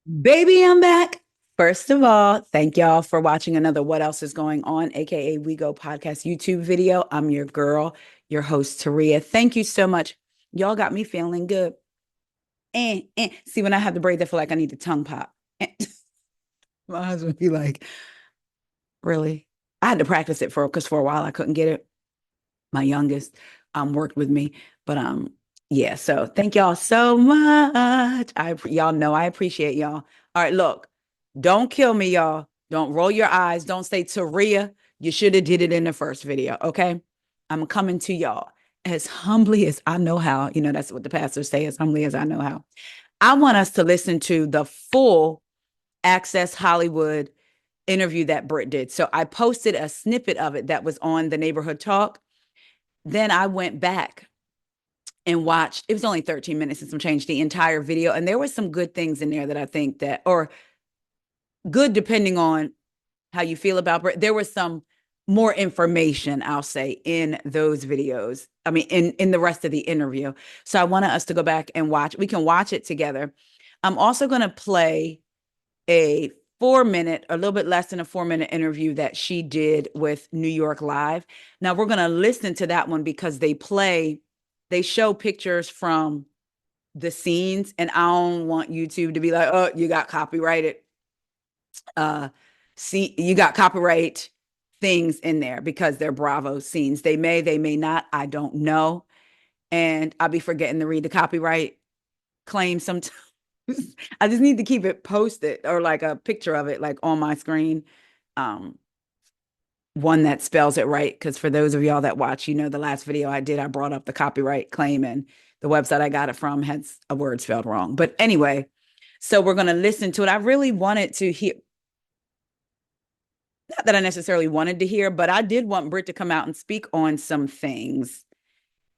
Baby, I'm back. First of all, thank y'all for watching another What Else is Going On, aka We Go Podcast YouTube video. I'm your girl, your host, Taria. Thank you so much. Y'all got me feeling good. See, when I have the braid, I feel like I need the tongue pop. My husband be like, really? I had to practice it because for a while I couldn't get it. My youngest worked with me, but yeah. So thank y'all so much. Y'all know I appreciate y'all. All right, look, don't kill me, y'all. Don't roll your eyes. Don't say Taria. You should have did it in the first video. Okay, I'm coming to y'all as humbly as I know how. You know that's what the pastors say, as humbly as I know how. I want us to listen to the full Access Hollywood interview that Brit did. So I posted a snippet of it that was on the Neighborhood Talk. Then I went back and watched. It was only 13 minutes and some change, the entire video, and there were some good things in there that I think that, or good depending on how you feel about Brit. There was some more information, I'll say, in those videos. I mean, in the rest of the interview. So I wanted us to go back and watch. We can watch it together. I'm also going to play a 4 minute, a little bit less than a 4 minute interview that she did with New York Live. Now we're going to listen to that one because they show pictures from the scenes, and I don't want YouTube to be like, oh, you got copyrighted. See, you got copyright things in there because they're Bravo scenes. They may not. I don't know. And I'll be forgetting to read the copyright claim sometimes. I just need to keep it posted or like a picture of it, like on my screen. Um, One that spells it right. Because for those of y'all that watch, you know, the last video I did, I brought up the copyright claim, and the website I got it from has a word spelled wrong. But anyway, so we're going to listen to it. I really wanted to hear, not that I necessarily wanted to hear, but I did want Britt to come out and speak on some things.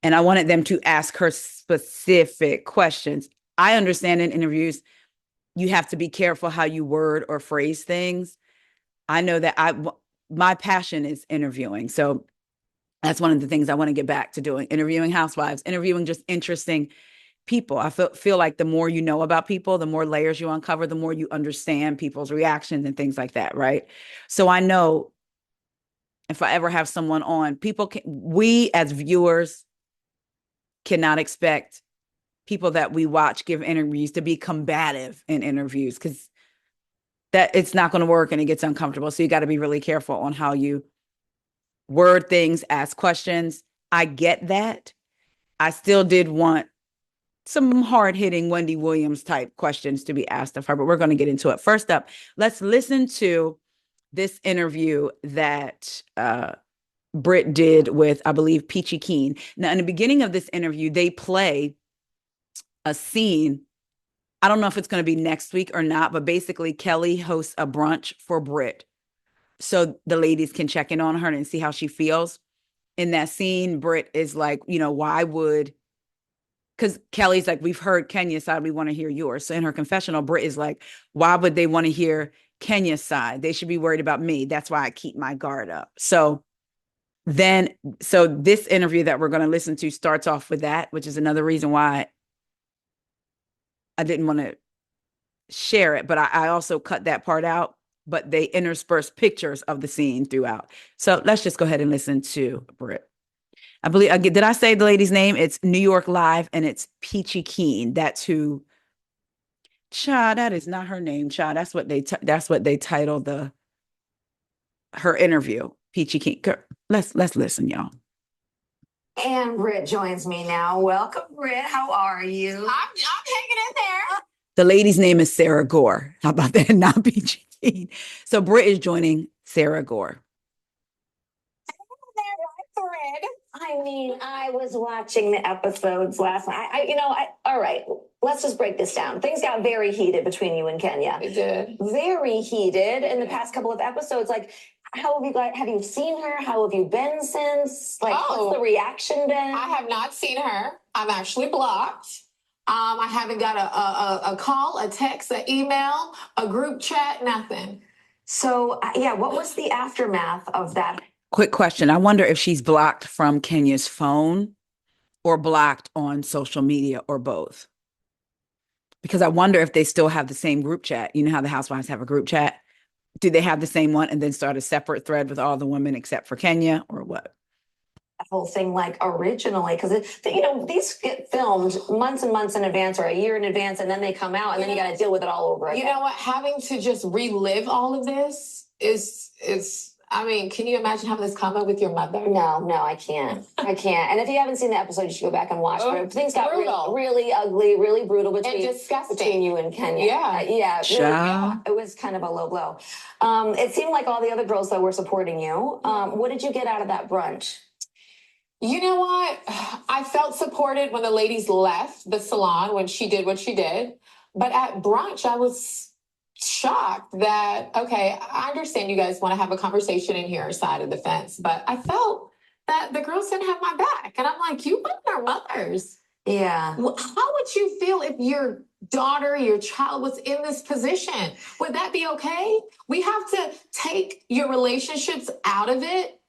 And I wanted them to ask her specific questions. I understand in interviews, you have to be careful how you word or phrase things. I know that my passion is interviewing. So that's one of the things I want to get back to doing, interviewing housewives, interviewing just interesting people. I feel like the more you know about people, the more layers you uncover, the more you understand people's reactions and things like that, right? So I know if I ever have someone on, we as viewers cannot expect people that we watch give interviews to be combative in interviews because that it's not going to work and it gets uncomfortable. So you got to be really careful on how you word things, ask questions. I get that. I still did want some hard hitting Wendy Williams type questions to be asked of her, but we're going to get into it. First up, let's listen to this interview that Britt did with, I believe, Peachy Keen. Now, in the beginning of this interview, they play a scene. I don't know if it's going to be next week or not, but basically, Kelly hosts a brunch for Britt so the ladies can check in on her and see how she feels. In that scene, Britt is like, you know, why would, because Kelly's like, we've heard Kenya's side, we want to hear yours. So in her confessional, Britt is like, why would they want to hear Kenya's side? They should be worried about me. That's why I keep my guard up. Then, so this interview that we're going to listen to starts off with that, which is another reason why I didn't want to share it, but I also cut that part out. But they intersperse pictures of the scene throughout. So let's just go ahead and listen to Britt. I believe, did I say the lady's name? It's New York Live and it's Peachy Keen. That's who, child, that is not her name, child. That's what they titled her interview, Peachy Keen. Girl, let's listen, y'all. And Britt joins me now. Welcome, Britt. How are you? I'm hanging in there. The lady's name is Sarah Gore. How about that? Not Peachy Keen. So Britt is joining Sarah Gore. I mean, I was watching the episodes last night. All right, let's just break this down. Things got very heated between you and Kenya. It did. Very heated in the past couple of episodes. Like, how have you seen her? How have you been since? Like, what's the reaction been? I have not seen her. I'm actually blocked. I haven't got a call, a text, an email, a group chat, nothing. So, yeah, what was the aftermath of that? Quick question. I wonder if she's blocked from Kenya's phone or blocked on social media or both. because I wonder if they still have the same group chat. You know how the housewives have a group chat? Do they have the same one and then start a separate thread with all the women except for Kenya, or what? Whole thing like originally, because these get filmed months and months in advance or a year in advance, and then they come out and then you got to deal with it all over again. You know what? Having to just relive all of this is. I mean, can you imagine having this comment with your mother? No, I can't. I can't. And if you haven't seen the episode, you should go back and watch. But things got really ugly, really brutal between you and Kenya. Yeah. It was kind of a low blow. It seemed like all the other girls that were supporting you. What did you get out of that brunch? You know what? I felt supported when the ladies left the salon, when she did what she did. But at brunch, I was shocked that, okay, I understand you guys want to have a conversation in here, side of the fence, but I felt that the girls didn't have my back. And I'm like, you both are mothers. Yeah. How would you feel if your daughter, your child was in this position? Would that be okay? We have to take your relationships out of it.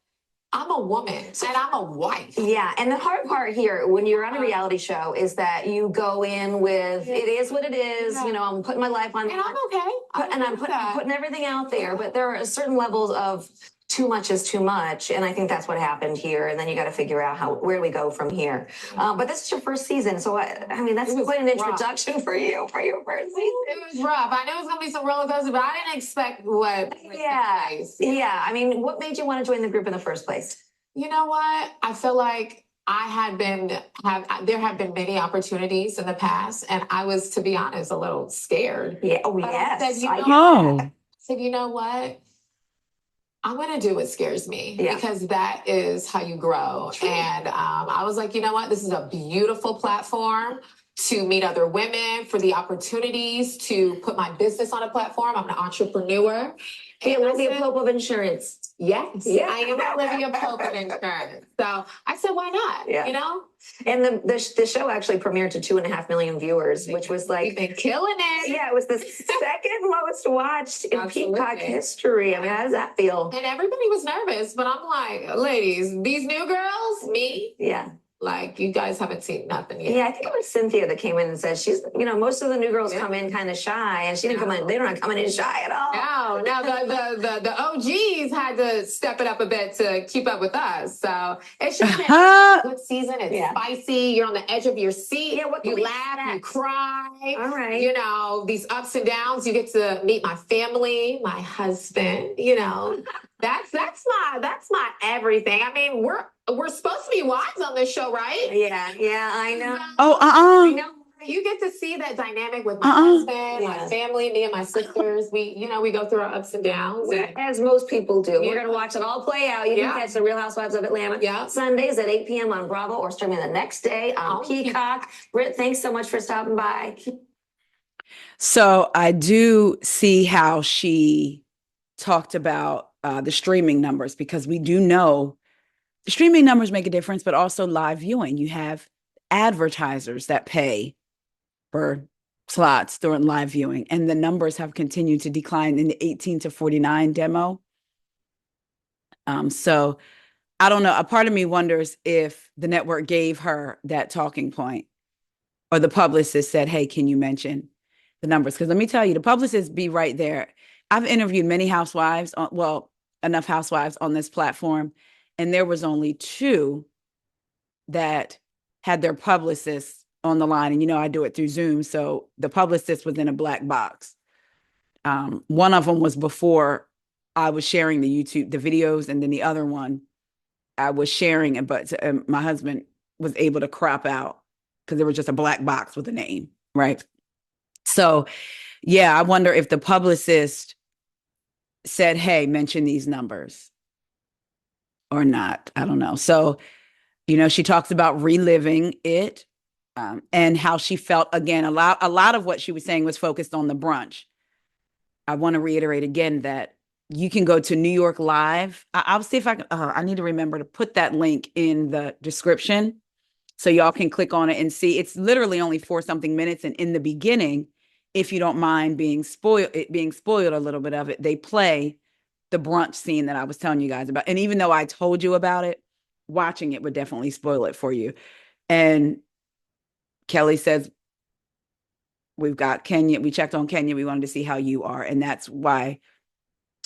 I'm a woman and I'm a wife. Yeah, and the hard part here when you're on a reality show is that you go in with it is what it is. Yeah. You know, I'm putting my life on, and I'm okay. I'm putting everything out there. But there are certain levels of too much is too much, and I think that's what happened here. And then you got to figure out where we go from here. But this is your first season, so I mean that's quite an introduction for you for your first season. It was rough. I knew it was gonna be some roller coaster, but I didn't expect what. Yeah. I mean, what made you want to join the group in the first place? You know what? I feel like there have been many opportunities in the past, and I was, to be honest, a little scared. Yeah. Oh, but yes. I said, you know what? I'm going to do what scares me because that is how you grow. True. And I was like, you know what? This is a beautiful platform to meet other women, for the opportunities to put my business on a platform. I'm an entrepreneur. And Olivia Pope of insurance. Yes, yeah. I am Olivia Pope of insurance. So I said, why not? Yeah. You know? And the show actually premiered to 2.5 million viewers, which was like... We've been killing it. Yeah, it was the second most watched in Peacock history. I mean, how does that feel? And everybody was nervous, but I'm like, ladies, these new girls, me? Yeah. Like, you guys haven't seen nothing yet. Yeah, I think it was Cynthia that came in and said most of the new girls come in kind of shy, and she didn't come in. They're not coming in shy at all. No, the OGs had to step it up a bit to keep up with us. So it's just been a good season. It's spicy. You're on the edge of your seat. Yeah, you laugh, you cry. All right. You know, these ups and downs. You get to meet my family, my husband. You know, that's my everything. I mean, we're supposed to be wives on this show, right? Yeah, I know. I know. You get to see that dynamic with my husband, my family, me and my sisters. We go through our ups and downs. As most people do. We're going to watch it all play out. You can catch The Real Housewives of Atlanta Sundays at 8 p.m. on Bravo, or streaming the next day on Peacock. Brit, thanks so much for stopping by. So I do see how she talked about the streaming numbers, because we do know the streaming numbers make a difference, but also live viewing. You have advertisers that pay for slots during live viewing, and the numbers have continued to decline in the 18 to 49 demo. So I don't know. A part of me wonders if the network gave her that talking point, or the publicist said, hey, can you mention the numbers? Because let me tell you, the publicists be right there. I've interviewed many housewives, enough housewives on this platform, and there was only 2 that had their publicists on the line. And, I do it through Zoom. So the publicist was in a black box. One of them was before I was sharing the videos. And then the other one, I was sharing it, but my husband was able to crop out because there was just a black box with a name. Right. So, yeah, I wonder if the publicist said, hey, mention these numbers or not. I don't know. So, she talks about reliving it, and how she felt. Again, a lot of what she was saying was focused on the brunch. I want to reiterate again that you can go to New York Live. I'll see if I can. I need to remember to put that link in the description so y'all can click on it and see. It's literally only 4-something minutes. And in the beginning, if you don't mind being spoiled a little bit of it, they play the brunch scene that I was telling you guys about. And even though I told you about it, watching it would definitely spoil it for you. And Kelly says, we've got Kenya. We checked on Kenya. We wanted to see how you are. And that's why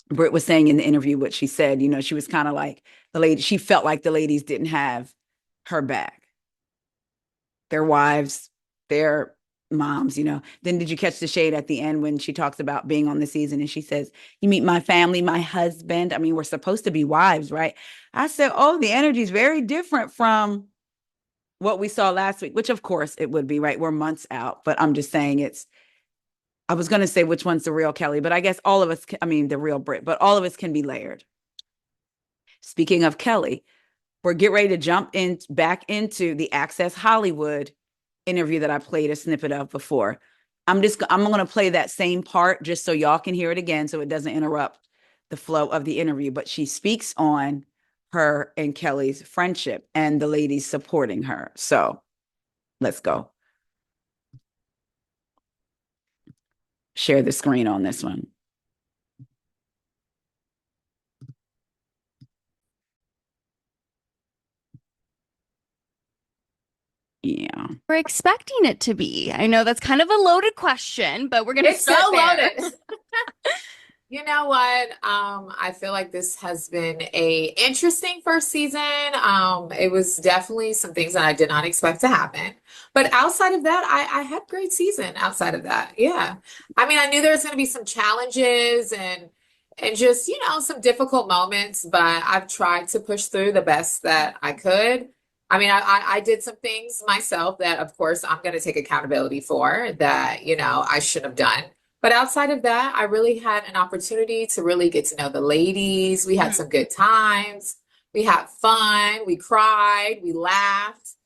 Britt was saying in the interview what she said. She was kind of like she felt like the ladies didn't have her back. Their wives, their moms, Then did you catch the shade at the end when she talks about being on the season and she says, "You meet my family, my husband." I mean, we're supposed to be wives, right? I said, oh, the energy is very different from what we saw last week, which of course it would be, right? We're months out, but I'm just saying I was going to say which one's the real Kelly, but I guess all of us, the real Brit, but all of us can be layered. Speaking of Kelly, we're getting ready to jump back into the Access Hollywood interview that I played a snippet of before. I'm going to play that same part just so y'all can hear it again so it doesn't interrupt the flow of the interview. But she speaks on her and Kelly's friendship and the ladies supporting her. So let's go. Share the screen on this one. Yeah. We're expecting it to be. I know that's kind of a loaded question, but we're going to sit so there. loaded. You know what? I feel like this has been a interesting first season. It was definitely some things that I did not expect to happen. But outside of that, I had a great season outside of that. Yeah. I mean, I knew there was going to be some challenges and just, some difficult moments, but I've tried to push through the best that I could. I mean, I did some things myself that, of course, I'm going to take accountability for that, I should have done. But outside of that, I really had an opportunity to really get to know the ladies. We had some good times. We had fun. We cried. We laughed.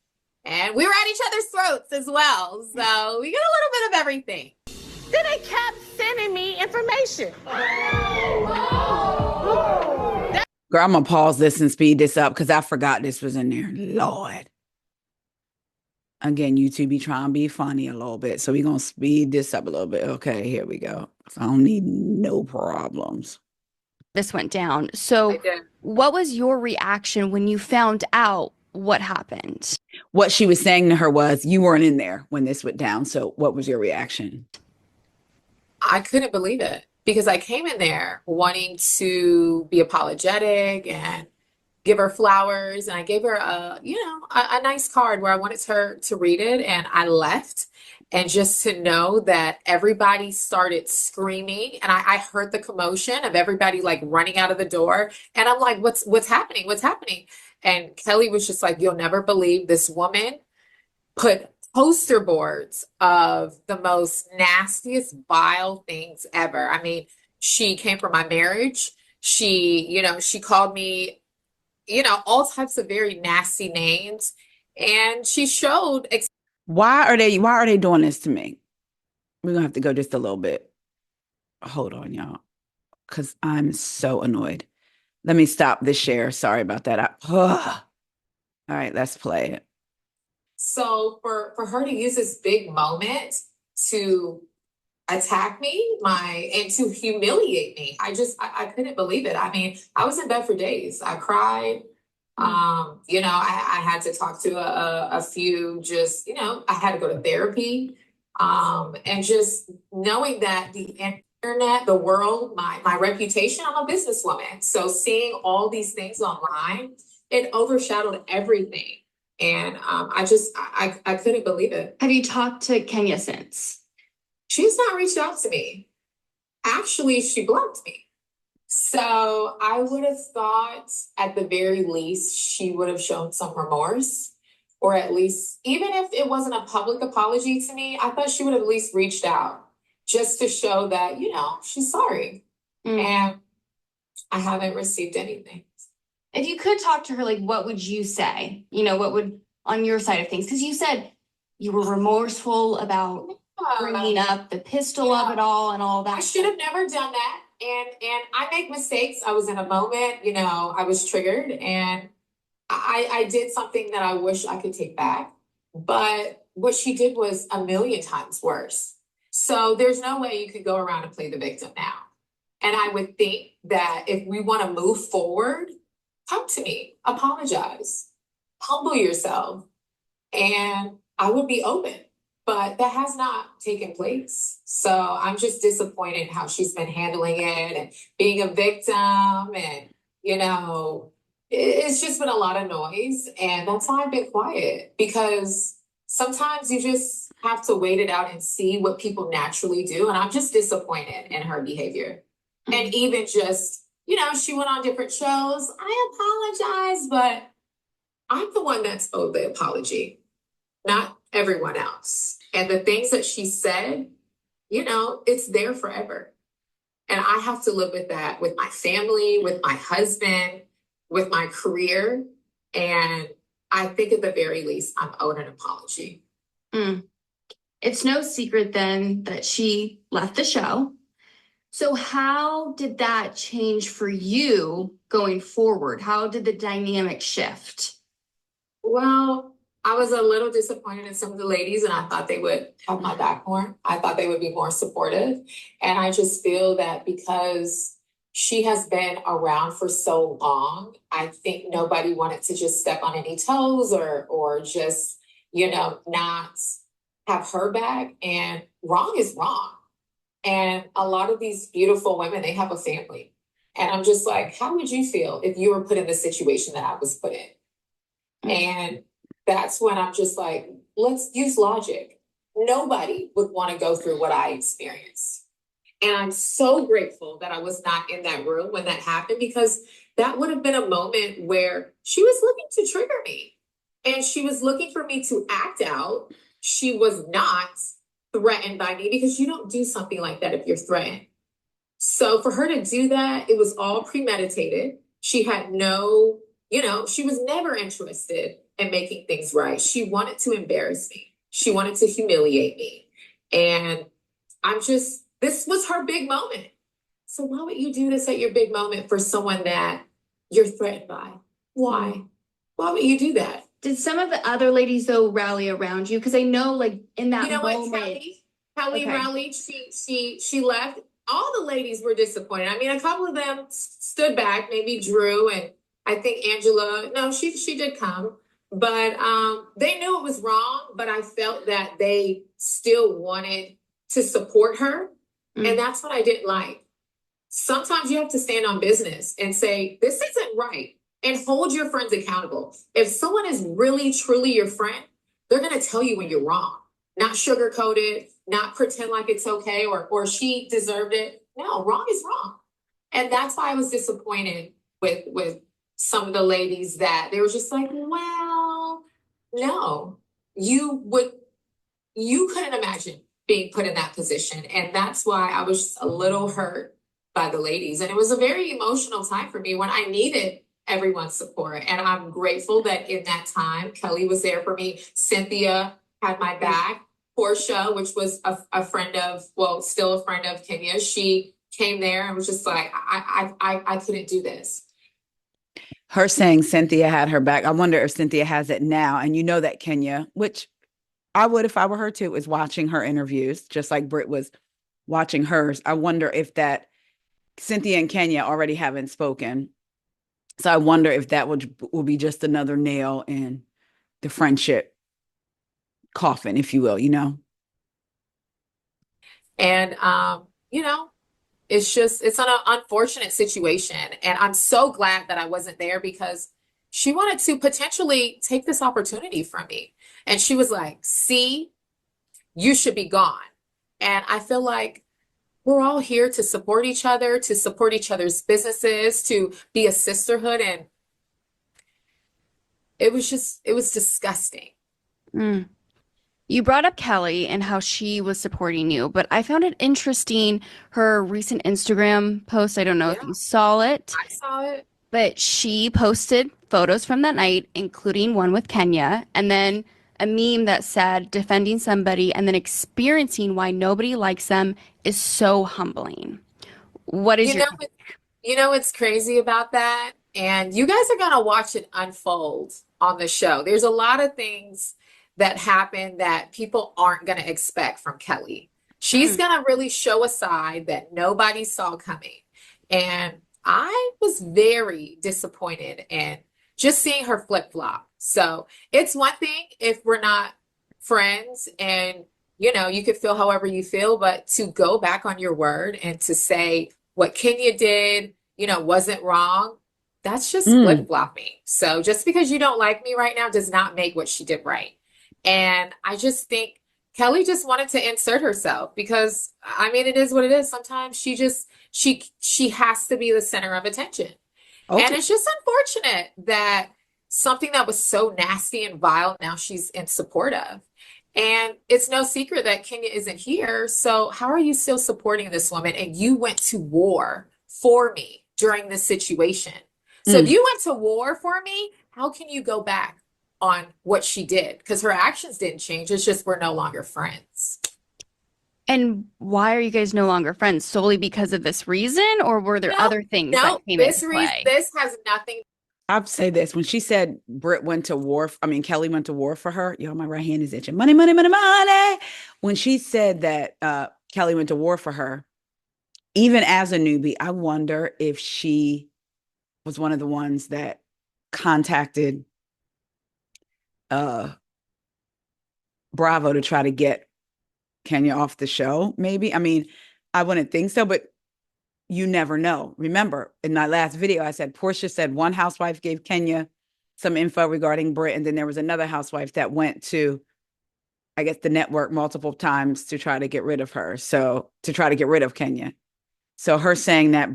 And we were at each other's throats as well. So we got a little bit of everything. Then they kept sending me information. Girl, I'm going to pause this and speed this up because I forgot this was in there. Lord. Again, YouTube be trying to be funny a little bit. So we're going to speed this up a little bit. Okay, here we go. I don't need no problems. This went down. So what was your reaction when you found out what happened? What she was saying to her was, you weren't in there when this went down. So what was your reaction? I couldn't believe it because I came in there wanting to be apologetic and give her flowers, and I gave her a nice card where I wanted her to read it, and I left. And just to know that everybody started screaming, and I heard the commotion of everybody like running out of the door, and I'm like, what's happening? What's happening? And Kelly was just like, you'll never believe this woman put poster boards of the most nastiest, vile things ever. I mean, she came from my marriage. She called me all types of very nasty names. And she showed. Why are they doing this to me? We're going to have to go just a little bit. Hold on, y'all. Because I'm so annoyed. Let me stop this share. Sorry about that. All right, let's play it. So for her to use this big moment to attack me, and to humiliate me, I couldn't believe it. I mean, I was in bed for days. I cried. I had to talk to a few, just, I had to go to therapy. And just knowing that the internet, the world, my reputation, I'm a businesswoman. So seeing all these things online, it overshadowed everything. And I couldn't believe it. Have you talked to Kenya since? She's not reached out to me. Actually, she blocked me. So I would have thought at the very least she would have shown some remorse, or at least, even if it wasn't a public apology to me, I thought she would have at least reached out just to show that, she's sorry. And I haven't received anything. If you could talk to her, like, what would you say? What would, on your side of things? Because you said you were remorseful about bringing up the pistol of it all and all that. I should have never done that. And I make mistakes. I was in a moment, I was triggered, and I did something that I wish I could take back. But what she did was a million times worse. So there's no way you could go around and play the victim now. And I would think that if we want to move forward, talk to me, apologize, humble yourself, and I would be open. but that has not taken place. So I'm just disappointed how she's been handling it and being a victim. And, it's just been a lot of noise. And that's why I've been quiet, because sometimes you just have to wait it out and see what people naturally do. And I'm just disappointed in her behavior. And even just, she went on different shows. I apologize, but I'm the one that's owed the apology, not everyone else. And the things that she said, it's there forever. And I have to live with that, with my family, with my husband, with my career. And I think at the very least, I'm owed an apology. It's no secret then that she left the show. So how did that change for you going forward? How did the dynamic shift? Well, I was a little disappointed in some of the ladies, and I thought they would have my back more. I thought they would be more supportive. And I just feel that because she has been around for so long, I think nobody wanted to just step on any toes or just, not have her back. And wrong is wrong. And a lot of these beautiful women, they have a family. And I'm just like, how would you feel if you were put in the situation that I was put in? And that's when I'm just like, let's use logic. Nobody would want to go through what I experienced. And I'm so grateful that I was not in that room when that happened, because that would have been a moment where she was looking to trigger me. And she was looking for me to act out. She was not threatened by me, because you don't do something like that if you're threatened. So for her to do that, it was all premeditated. She had no, she was never interested in making things right. She wanted to embarrass me. She wanted to humiliate me. And this was her big moment. So why would you do this at your big moment for someone that you're threatened by? Why? Why would you do that? Did some of the other ladies though rally around you? Because I know, like, in that moment, Kelly rallied. She left. All the ladies were disappointed. I mean, a couple of them stood back. Maybe Drew, and I think Angela. No, she did come, but they knew it was wrong. But I felt that they still wanted to support her, and that's what I didn't like. Sometimes you have to stand on business and say, this isn't right, and hold your friends accountable. If someone is really, truly your friend, they're going to tell you when you're wrong, not sugarcoat it, not pretend like it's okay, or she deserved it. No, wrong is wrong. And that's why I was disappointed with some of the ladies, that they were just like, well, no, you couldn't imagine being put in that position. And that's why I was just a little hurt by the ladies. And it was a very emotional time for me when I needed everyone's support. And I'm grateful that in that time, Kelly was there for me. Cynthia had my back. Portia, which was a friend of, still a friend of Kenya, she came there and was just like, I couldn't do this. Her saying Cynthia had her back. I wonder if Cynthia has it now. And that Kenya, which I would if I were her too, is watching her interviews, just like Brit was watching hers. I wonder if that Cynthia and Kenya already haven't spoken. So I wonder if that will be just another nail in the friendship coffin, if you will, And, it's an unfortunate situation. And I'm so glad that I wasn't there, because she wanted to potentially take this opportunity from me. And she was like, see, you should be gone. And I feel like we're all here to support each other, to support each other's businesses, to be a sisterhood. And it was disgusting. You brought up Kelly and how she was supporting you, but I found it interesting, her recent Instagram post. I don't know if you saw it. I saw it. But she posted photos from that night, including one with Kenya, and then a meme that said defending somebody and then experiencing why nobody likes them is so humbling. What is your what's crazy about that? And you guys are going to watch it unfold on the show. There's a lot of things that happen that people aren't going to expect from Kelly. She's going to really show a side that nobody saw coming. And I was very disappointed in just seeing her flip-flop. So it's one thing if we're not friends and you could feel however you feel, but to go back on your word and to say what Kenya did, wasn't wrong, that's just Mm. flip-flopping. So just because you don't like me right now does not make what she did right. And I just think Kelly just wanted to insert herself because I mean it is what it is. Sometimes she has to be the center of attention. And Okay. it's just unfortunate that something that was so nasty and vile now she's in support of. And it's no secret that Kenya isn't here. So how are you still supporting this woman? And you went to war for me during this situation. So if Mm. you went to war for me, how can you go back on what she did? Because her actions didn't change. It's just we're no longer friends. And why are you guys no longer friends? Solely because of this reason, or were there No, other things that no, came into play? this has nothing. I'd say this when she said Britt went to war. I mean, Kelly went to war for her. Yo, my right hand is itching. Money, money, money, money. When she said that Kelly went to war for her, even as a newbie, I wonder if she was one of the ones that contacted uh Bravo to try to get Kenya off the show. Maybe. I mean, I wouldn't think so, but you never know. Remember, in my last video, I said Portia said one housewife gave Kenya some info regarding Brit, and then there was another housewife that went to, I guess, the network multiple times to try to get rid of her. So to try to get rid of Kenya. So her saying that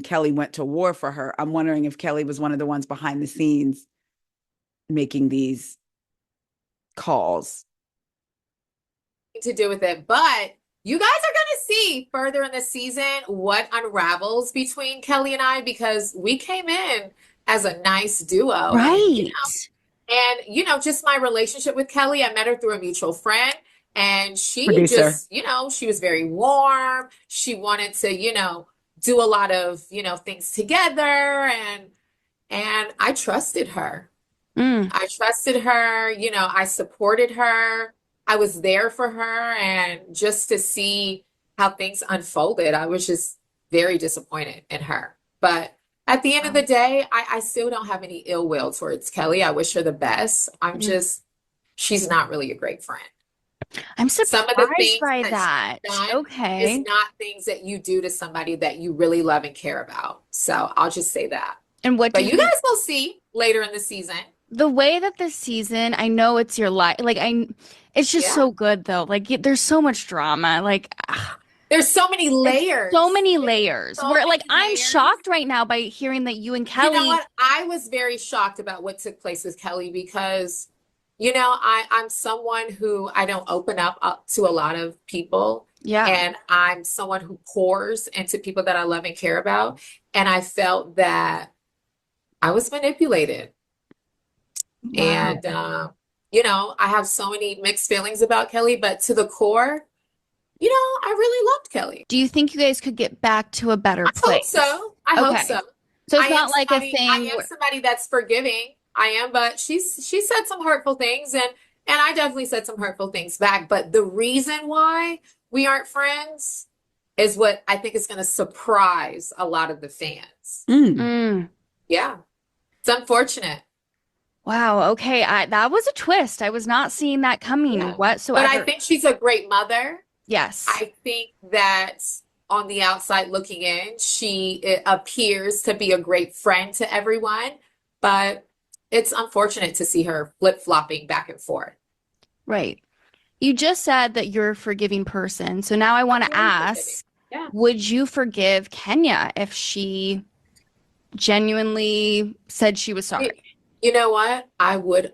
Kelly went to war for her. I'm wondering if Kelly was one of the ones behind the scenes making these calls. To do with it. But you guys are going to see further in the season what unravels between Kelly and I because we came in as a nice duo. Right. Just my relationship with Kelly, I met her through a mutual friend. And she Producer. just, she was very warm. She wanted to, do a lot of, things together. And I trusted her. I trusted her, I supported her. I was there for her. And just to see how things unfolded, I was just very disappointed in her. But at the end of the day, I still don't have any ill will towards Kelly. I wish her the best. She's not really a great friend. I'm Some of the surprised things by that that. she's done is Okay. not things that you do to somebody that you really love and care about. So I'll just say that. And what do But you guys will see later in the season. the way that this season, I know it's your life. It's just Yeah. so good though. There's so much drama. There's so many It's layers. so many layers. So Where many I'm layers. shocked right now by hearing that you and You know Kelly. what? I was very shocked about what took place with Kelly because, I'm someone who I don't open up to a lot of people. Yeah. And I'm someone who pours into people that I love and care about. And I felt that I was manipulated. Wow. And, I have so many mixed feelings about Kelly, but to the core, I really loved Kelly. Do you think you guys could get back to a better I hope place? so. I hope Okay. so. So I it's am not like a somebody, I thing am where, somebody that's forgiving. I am, but she said some hurtful things and I definitely said some hurtful things back. But the reason why we aren't friends is what I think is going to surprise a lot of the fans. Yeah. It's unfortunate. Wow, okay. That was a twist. I was not seeing that coming Yeah. whatsoever. But I think she's a great mother. Yes. I think that on the outside looking in, she appears to be a great friend to everyone, but it's unfortunate to see her flip-flopping back and forth. Right. You just said that you're a forgiving person. So now I want to ask, Yeah. would you forgive Kenya if she genuinely said she was sorry? You know what? I would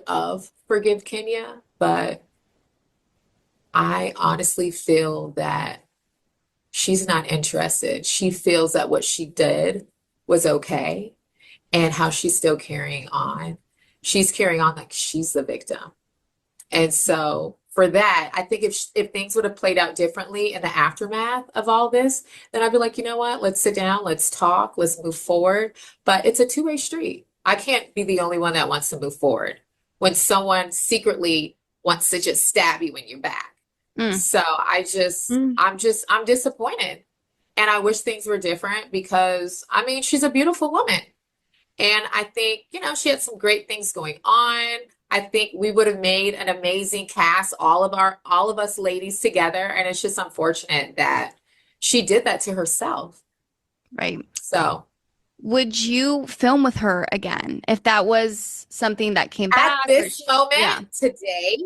have forgive Kenya, but I honestly feel that she's not interested. She feels that what she did was okay and how she's still carrying on. She's carrying on like she's the victim. And so for that, I think if things would have played out differently in the aftermath of all this, then I'd be like, you know what? Let's sit down, let's talk, let's move forward. But it's a two-way street. I can't be the only one that wants to move forward when someone secretly wants to just stab you in your back. So I'm disappointed. And I wish things were different because, I mean, she's a beautiful woman. And I think, she had some great things going on. I think we would have made an amazing cast, all of us ladies together. And it's just unfortunate that she did that to herself. Right. So Would you film with her again if that was something that came at back? this Yeah. moment today,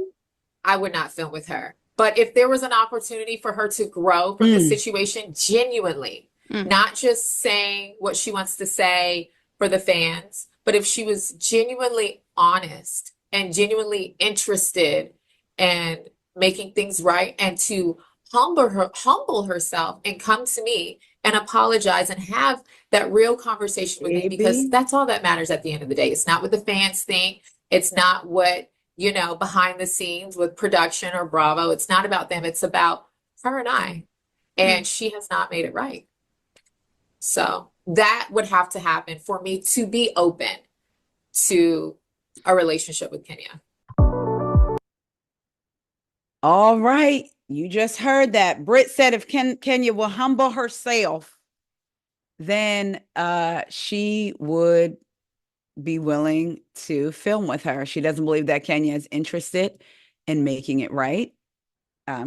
I would not film with her. But if there was an opportunity for her to grow from the situation genuinely, not just saying what she wants to say for the fans, but if she was genuinely honest and genuinely interested in making things right and to humble herself and come to me and apologize and have that real conversation with me, because that's all that matters at the end of the day. It's not what the fans think. It's not what, behind the scenes with production or Bravo. It's not about them. It's about her and I. And she has not made it right. So that would have to happen for me to be open to a relationship with Kenya. All right. You just heard that. Brit said if Kenya will humble herself, then she would be willing to film with her. She doesn't believe that Kenya is interested in making it right.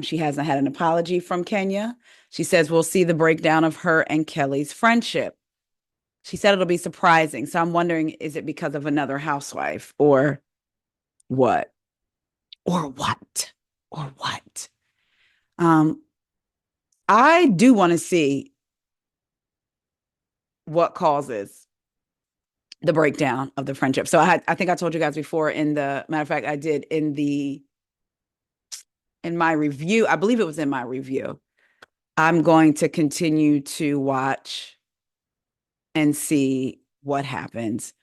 She hasn't had an apology from Kenya. She says we'll see the breakdown of her and Kelly's friendship. She said it'll be surprising. So I'm wondering, is it because of another housewife or what? Or what? Or what? I do want to see what causes the breakdown of the friendship. So I think I told you guys before matter of fact, I did in my review, I believe it was in my review. I'm going to continue to watch and see what happens.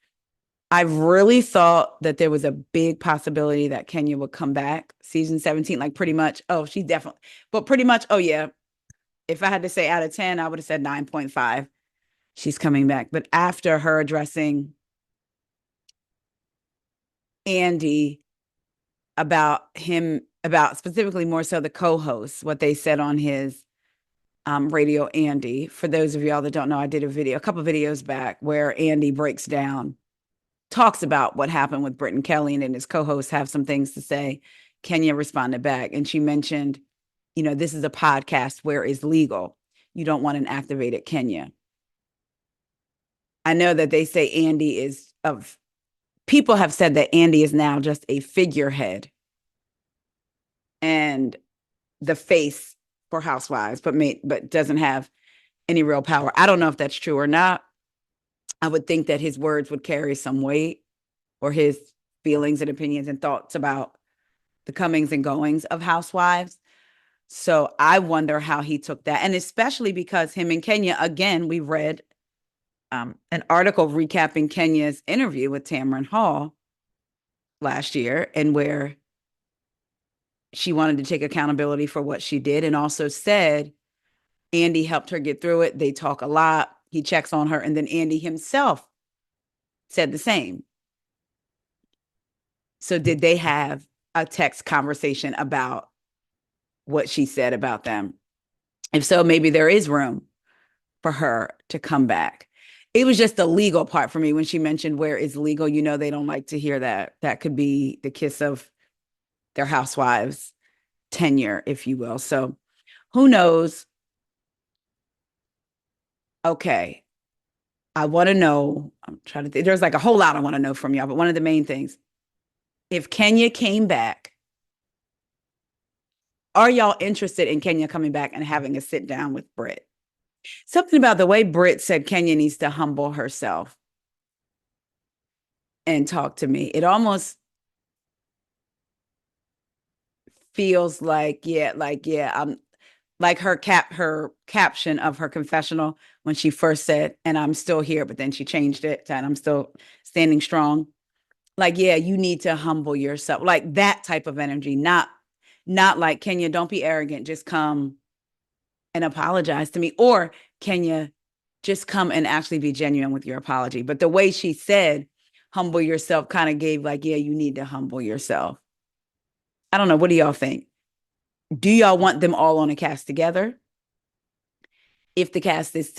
I really thought that there was a big possibility that Kenya would come back season 17, like pretty much, she definitely, but pretty much, yeah. If I had to say out of 10, I would have said 9.5. She's coming back. But after her addressing Andy about specifically more so the co-host, what they said on his radio Andy. For those of y'all that don't know, I did a couple of videos back where Andy talks about what happened with Brit and Kelly, and then his co-hosts have some things to say. Kenya responded back, and she mentioned, this is a podcast where it's legal. You don't want an activated Kenya. I know that they say people have said that Andy is now just a figurehead and the face for Housewives, but doesn't have any real power. I don't know if that's true or not. I would think that his words would carry some weight, or his feelings and opinions and thoughts about the comings and goings of Housewives. So I wonder how he took that. And especially because him and Kenya, again, we read an article recapping Kenya's interview with Tamron Hall last year, and where she wanted to take accountability for what she did, and also said Andy helped her get through it. They talk a lot. He checks on her. And then Andy himself said the same. So did they have a text conversation about what she said about them? If so, maybe there is room for her to come back. It was just the legal part for me when she mentioned where is legal. They don't like to hear that. That could be the kiss of their housewives tenure, if you will. So who knows? Okay. I want to know. I'm trying to think. There's like a whole lot I want to know from y'all, but one of the main things, if Kenya came back, are y'all interested in Kenya coming back and having a sit down with Brit? Something about the way Brit said Kenya needs to humble herself and talk to me. It almost feels like, I'm like her caption of her confessional when she first said, and I'm still here, but then she changed it to, and I'm still standing strong. Like, yeah, you need to humble yourself. Like that type of energy, not like, Kenya, don't be arrogant. Just come and apologize to me. Or Kenya, just come and actually be genuine with your apology. But the way she said, humble yourself, kind of gave like, yeah, you need to humble yourself. I don't know. What do y'all think? Do y'all want them all on a cast together? If the cast is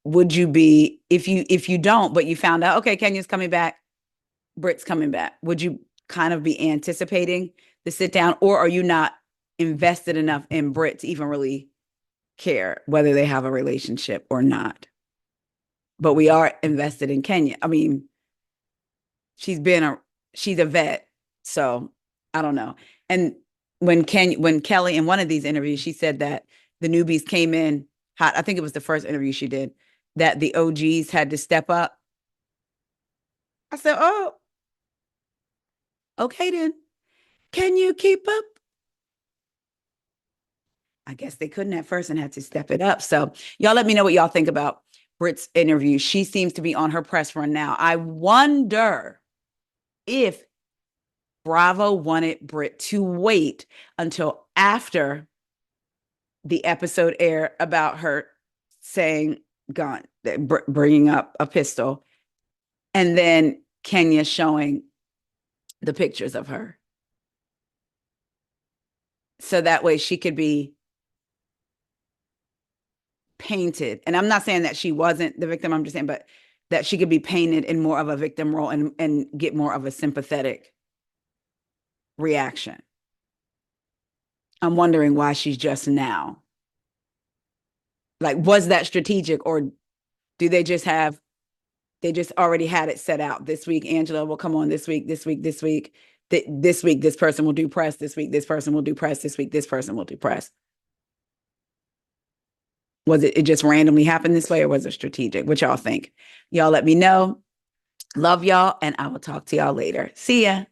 would you be, if you don't, but you found out, okay, Kenya's coming back, Brit's coming back, would you kind of be anticipating the sit down, or are you not invested enough in Brit to even really care whether they have a relationship or not? But we are invested in Kenya. I mean, she's a vet, so I don't know. And when Kelly in one of these interviews, she said that the newbies came in hot. I think it was the first interview she did, that the OGs had to step up. I said, oh, okay then. Can you keep up? I guess they couldn't at first and had to step it up. So y'all let me know what y'all think about Brit's interview. She seems to be on her press run now. I wonder if Bravo wanted Brit to wait until after the episode aired about her saying gun, bringing up a pistol, and then Kenya showing the pictures of her. So that way she could be painted. And I'm not saying that she wasn't the victim, I'm just saying, but that she could be painted in more of a victim role and get more of a sympathetic reaction. I'm wondering why she's just now. Like, was that strategic, or do they just already had it set out? This week, Angela will come on this week. This week, this person will do press. This week, this person will do press. This week, this person will do press. Was it just randomly happened this way, or was it strategic? What y'all think? Y'all let me know. Love y'all, and I will talk to y'all later. See ya.